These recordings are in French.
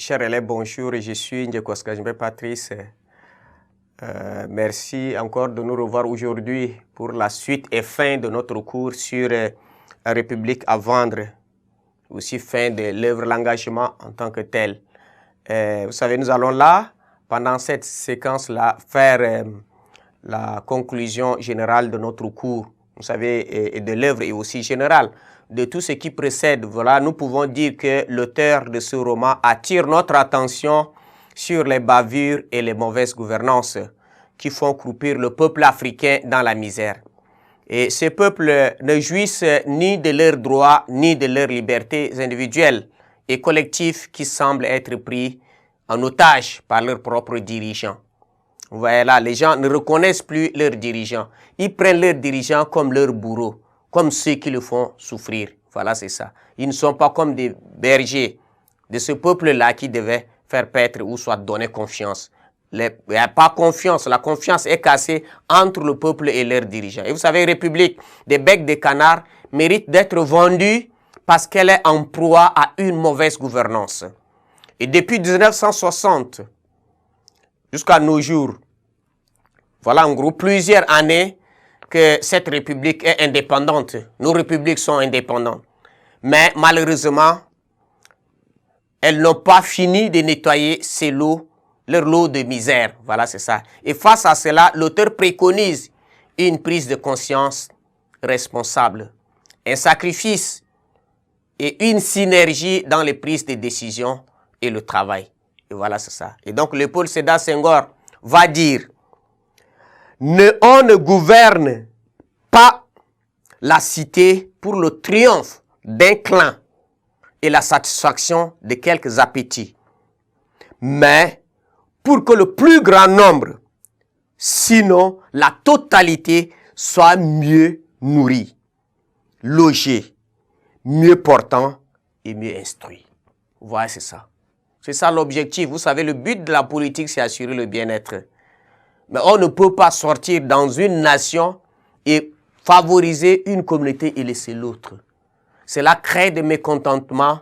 Chers élèves, bonjour, je suis Ndjekoska Patrice. Merci encore de nous revoir aujourd'hui pour la suite et fin de notre cours sur la République à vendre, aussi fin de l'œuvre l'engagement en tant que tel. Vous savez, nous allons là, pendant cette séquence-là, faire la conclusion générale de notre cours, vous savez, et de l'œuvre et aussi générale. De tout ce qui précède, voilà, nous pouvons dire que l'auteur de ce roman attire notre attention sur les bavures et les mauvaises gouvernances qui font croupir le peuple africain dans la misère. Et ces peuples ne jouissent ni de leurs droits ni de leurs libertés individuelles et collectives qui semblent être pris en otage par leurs propres dirigeants. Vous voyez là, les gens ne reconnaissent plus leurs dirigeants. Ils prennent leurs dirigeants comme leurs bourreaux, comme ceux qui le font souffrir. Voilà, c'est ça. Ils ne sont pas comme des bergers de ce peuple-là qui devait faire paître ou soit donner confiance. Il n'y a pas confiance. La confiance est cassée entre le peuple et leurs dirigeants. Et vous savez, République des becs de canard mérite d'être vendue parce qu'elle est en proie à une mauvaise gouvernance. Et depuis 1960 jusqu'à nos jours, voilà en gros plusieurs années que cette république est indépendante. Nos républiques sont indépendantes. Mais malheureusement, elles n'ont pas fini de nettoyer leur lot de misère. Voilà, c'est ça. Et face à cela, l'auteur préconise une prise de conscience responsable, un sacrifice et une synergie dans les prises de décision et le travail. Et voilà, c'est ça. Et donc, Léopold Sédar Senghor va dire: on ne gouverne pas la cité pour le triomphe d'un clan et la satisfaction de quelques appétits, mais pour que le plus grand nombre, sinon la totalité, soit mieux nourri, logé, mieux portant et mieux instruit. Voilà, c'est ça. C'est ça l'objectif. Vous savez, le but de la politique, c'est assurer le bien-être. Mais on ne peut pas sortir dans une nation et favoriser une communauté et laisser l'autre. Cela crée des mécontentements,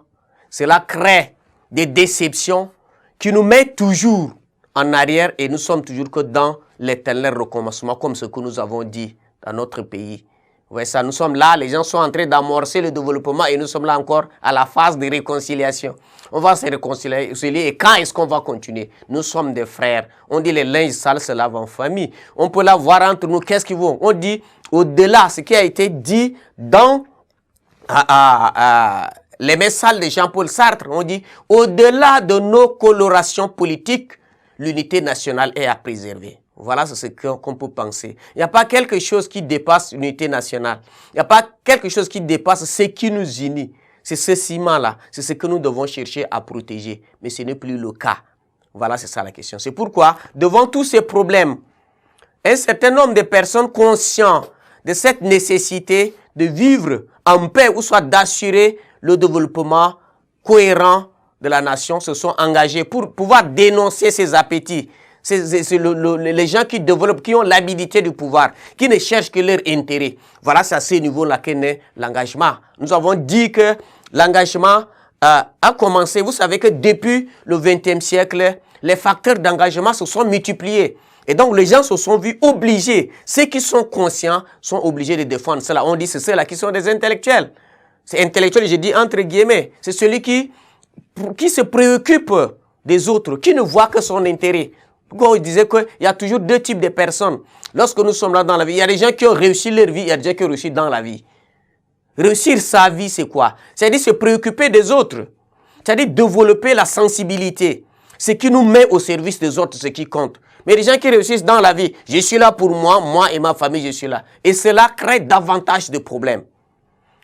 cela crée des déceptions qui nous mettent toujours en arrière et nous sommes toujours que dans l'éternel recommencement, comme ce que nous avons dit dans notre pays. Vous voyez ça, nous sommes là, les gens sont en train d'amorcer le développement et nous sommes là encore à la phase de réconciliation. On va se réconcilier et quand est-ce qu'on va continuer? Nous sommes des frères. On dit les linges sales se lavent en famille. On peut la voir entre nous. Qu'est-ce qu'ils vont? On dit au-delà, ce qui a été dit dans les messages de Jean-Paul Sartre. On dit au-delà de nos colorations politiques, l'unité nationale est à préserver. Voilà ce qu'on peut penser. Il n'y a pas quelque chose qui dépasse l'unité nationale. Il n'y a pas quelque chose qui dépasse ce qui nous unit. C'est ce ciment-là. C'est ce que nous devons chercher à protéger. Mais ce n'est plus le cas. Voilà, c'est ça la question. C'est pourquoi, devant tous ces problèmes, un certain nombre de personnes conscientes de cette nécessité de vivre en paix ou soit d'assurer le développement cohérent de la nation se sont engagés pour pouvoir dénoncer ces appétits. C'est les gens qui développent, qui ont l'habilité du pouvoir, qui ne cherchent que leur intérêt. Voilà, c'est à ce niveau-là qu'est né l'engagement. Nous avons dit que l'engagement a commencé. Vous savez que depuis le XXe siècle, les facteurs d'engagement se sont multipliés. Et donc, les gens se sont vus obligés. Ceux qui sont conscients sont obligés de défendre cela. On dit c'est ceux-là qui sont des intellectuels. C'est intellectuel, je dis entre guillemets. C'est celui qui se préoccupe des autres, qui ne voit que son intérêt. Pourquoi on disait qu'il y a toujours deux types de personnes. Lorsque nous sommes là dans la vie, il y a des gens qui ont réussi leur vie, il y a des gens qui ont réussi dans la vie. Réussir sa vie, c'est quoi? C'est-à-dire se préoccuper des autres. C'est-à-dire développer la sensibilité. Ce qui nous met au service des autres, ce qui compte. Mais les gens qui réussissent dans la vie, je suis là pour moi, moi et ma famille, je suis là. Et cela crée davantage de problèmes.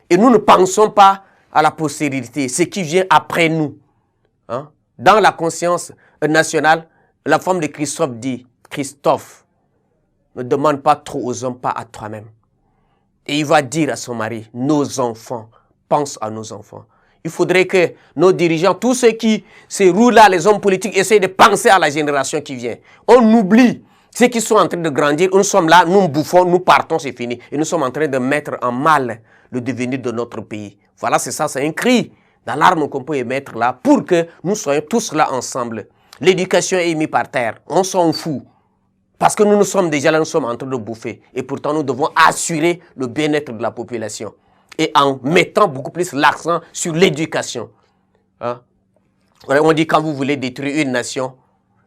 Et nous ne pensons pas à la postérité, ce qui vient après nous. Hein? Dans la conscience nationale, la femme de Christophe dit, Christophe, ne demande pas trop aux hommes, pas à toi-même. Et il va dire à son mari, nos enfants, pense à nos enfants. Il faudrait que nos dirigeants, tous ceux qui se roulent là, les hommes politiques, essayent de penser à la génération qui vient. On oublie ceux qui sont en train de grandir. Nous sommes là, nous bouffons, nous partons, c'est fini. Et nous sommes en train de mettre en mal le devenir de notre pays. Voilà, c'est ça, c'est un cri dans l'arme qu'on peut émettre là, pour que nous soyons tous là ensemble. L'éducation est mise par terre, on s'en fout. Parce que nous sommes déjà là, nous sommes en train de bouffer. Et pourtant, nous devons assurer le bien-être de la population. Et en mettant beaucoup plus l'accent sur l'éducation. Hein? On dit quand vous voulez détruire une nation,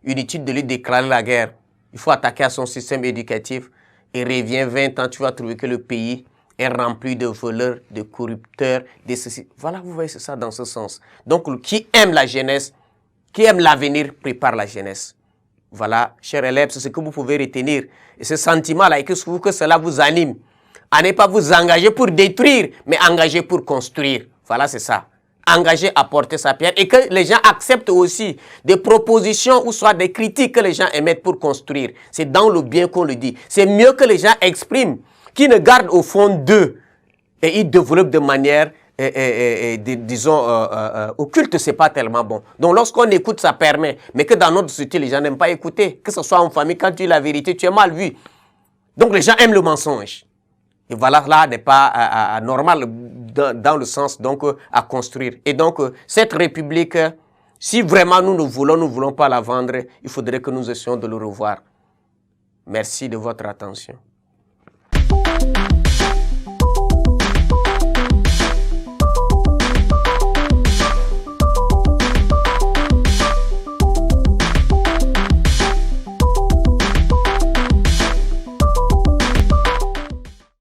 inutile de lui déclarer la guerre. Il faut attaquer à son système éducatif. Et reviens 20 ans, tu vas trouver que le pays est rempli de voleurs, de corrupteurs, de ceci. Voilà, vous voyez, c'est ça dans ce sens. Donc, qui aime la jeunesse, qui aime l'avenir, prépare la jeunesse. Voilà, chers élèves, c'est ce que vous pouvez retenir. Et ce sentiment-là, et que cela vous anime. À ne pas vous engager pour détruire, mais engager pour construire. Voilà, c'est ça. Engager à porter sa pierre. Et que les gens acceptent aussi des propositions ou soit des critiques que les gens émettent pour construire. C'est dans le bien qu'on le dit. C'est mieux que les gens expriment, qui ne gardent au fond d'eux. Et ils développent de manière... disons, occulte, c'est pas tellement bon. Donc, lorsqu'on écoute, ça permet. Mais que dans notre société, les gens n'aiment pas écouter. Que ce soit en famille, quand tu dis la vérité, tu es mal vu. Donc, les gens aiment le mensonge. Et voilà, là, n'est pas normal dans le sens, donc, à construire. Et donc, cette République, si vraiment nous ne voulons pas la vendre, il faudrait que nous essayions de le revoir. Merci de votre attention.